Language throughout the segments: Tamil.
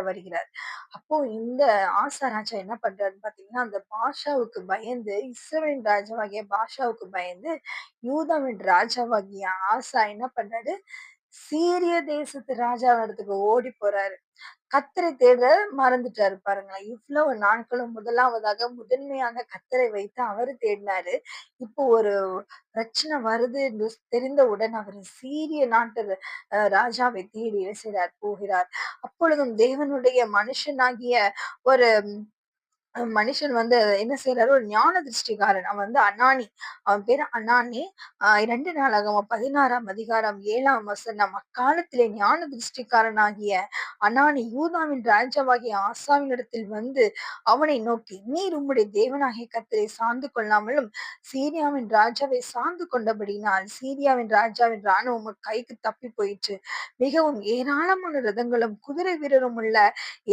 வருகிறார். அப்போ இந்த ஆசா ராஜா என்ன பண்றாருன்னு பார்த்தீங்கன்னா, அந்த பாஷாவுக்கு பயந்து, இஸ்ரவேலின் ராஜாவாகிய பாஷாவுக்கு பயந்து, யூதாவின் ராஜாவாகிய ஆசா என்ன பண்றாரு, சீரிய தேசத்து ராஜாவிடத்துக்கு ஓடி போறாரு. கர்த்தரை தேட மறந்துட்டாரு பாருங்களேன். இவ்வளவு நாட்களும் முதலாவதாக முதன்மையாக கர்த்தரை வைத்து அவரு தேடினாரு. இப்போ ஒரு பிரச்சனை வருது என்று தெரிந்தவுடன் அவரு சீரிய நாட்டு ராஜாவை தேடி என்ன செய்றார் போகிறார். அப்பொழுதும் தேவனுடைய மனுஷனாகிய ஒரு மனுஷன் வந்து என்ன செய்றாரு, ஒரு ஞான திருஷ்டிக்காரன். அவன் வந்து அனானி. அவன் பேரு அனானி. 2 நாளாகமம் 16ஆம் அதிகாரம் 7ஆம் வசனம். அக்காலத்திலே ஞான திருஷ்டிக்காரனாகிய அனானி யூதாவின் ராஜாவாகிய ஆசாவினிடத்தில் வந்து அவனை நோக்கி, நீர் உம்முடைய தேவனாகிய கர்த்தரை சார்ந்து கொள்ளாமலும் சீரியாவின் ராஜாவை சார்ந்து கொண்டபடியினால் சீரியாவின் ராஜாவின் ராணுவம் உமக்கு கைக்கு தப்பி போயிற்று. மிகவும் ஏராளமான ரதங்களும் குதிரை வீரரும் உள்ள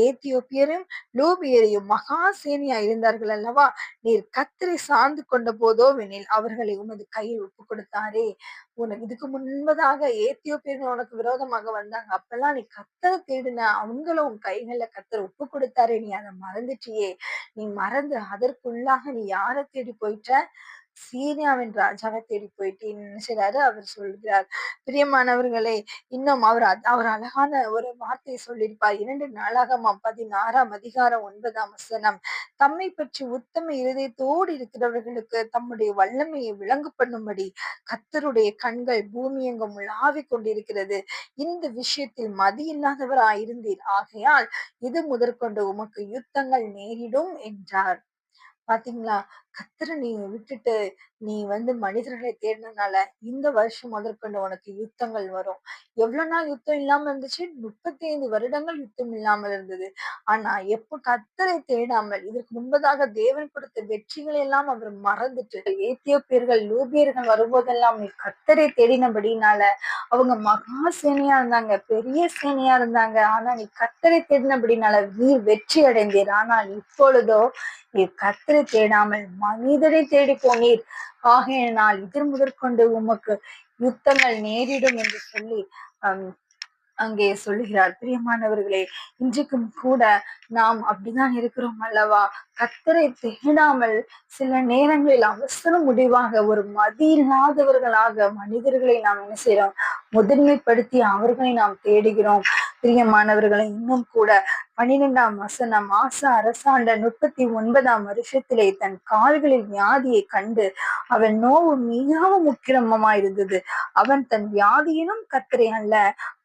ஏத்தியோப்பியரும் லூபியரையும் மகா சேனையா இருந்தார்கள் அல்லவா? நீர் கர்த்தரை சார்ந்து கொண்ட போதோவெனில் அவர்களை உமது கையில் ஒப்புக் கொடுத்தாரே. உனக்கு இதுக்கு முன்பதாக ஏத்தியோப்பியர்கள் உனக்கு விரோதமாக வந்தாங்க. அப்பெல்லாம் நீ கர்த்தரை தேடின. அவங்கள உன் கைகள்ல கர்த்தர் ஒப்புக் கொடுத்தாரே. நீ அதை மறந்துட்டியே. நீ மறந்து அதற்குள்ளாக நீ யார தேடி போயிட்ட? சீரியாவின் ராஜாவை தேடி போயிட்டேன்னு என்ன செய்றாரு அவர் சொல்கிறார். பிரியமானவர்களே, இன்னும் அவர் அழகான ஒரு வார்த்தை சொல்லியிருப்பார். 2 நாளாகமம் 16ஆம் அதிகாரம் 9ஆம் வசனம். தம்மை பற்றி உத்தம இருதயத்தோடு இருக்கிறவர்களுக்கு தம்முடைய வல்லமையை விளங்கு பண்ணும்படி கர்த்தருடைய கண்கள் பூமி எங்கும் உலாவிக் கொண்டிருக்கிறது. இந்த விஷயத்தில் மதியில்லாதவராயிருந்தீர். ஆகையால் இது முதற்கொண்டு உமக்கு யுத்தங்கள் நேரிடும் என்றார். பாத்தீங்களா? கர்த்தர நீ விட்டுட்டு, நீ வந்து மனிதர்களை தேடினனால, இந்த வருஷம் முதற்கொண்டு உனக்கு யுத்தங்கள் வரும். எவ்வளவு நாள் யுத்தம் இல்லாம இருந்துச்சு? 35 வருடங்கள் யுத்தம் இல்லாமல் இருந்தது. ஆனா, எப்ப கர்த்தரை தேடாமல், இதற்கு முன்பதாக தேவன் கொடுத்த வெற்றிகளை எல்லாம் அவர் மறந்துட்டு, ஏத்தியோப்பியர்கள், லூபியர்கள் வரும்போதெல்லாம் நீ கர்த்தரை தேடினபடினால, அவங்க மகா சேனையா இருந்தாங்க. பெரிய சேனையா இருந்தாங்க. ஆனா, நீ கர்த்தரை தேடினபடினால நீர் வெற்றி அடைந்தீர். ஆனால் இப்பொழுதோ நீர் கர்த்தரை தேடாமல் மனிதரை தேடி போனீர். ஆகையினால் இதன் முதற்கொண்டு உமக்கு யுத்தங்கள் நேரிடும் என்று சொல்லி அஹ் அங்கே சொல்லுகிறார். பிரியமானவர்களே, இன்றைக்கும் கூட நாம் அப்படிதான் இருக்கிறோம் அல்லவா? கர்த்தரை தேடாமல் சில நேரங்களில் அவசர முடிவாக ஒரு மதி இல்லாதவர்களாக மனிதர்களை நாம் என்ன செய்யறோம்? முதன்மைப்படுத்தி அவர்களை நாம் தேடுகிறோம். பிரியமானவர்களை, இன்னும் கூட 12ஆம் வசனம். ஆசா அரசாண்ட 39ஆம் வருஷத்திலே தன் கால்களில் வியாதியை கண்டு அவன் நோவு மிகவும் உக்கிரமமாயிருந்தது. அவன் தன் வியாதியினும் கர்த்தரை அல்ல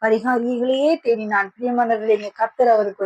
பரிகாரிகளையே தேடினான். பிரியமானவர்களே, கர்த்தர் அவருக்கு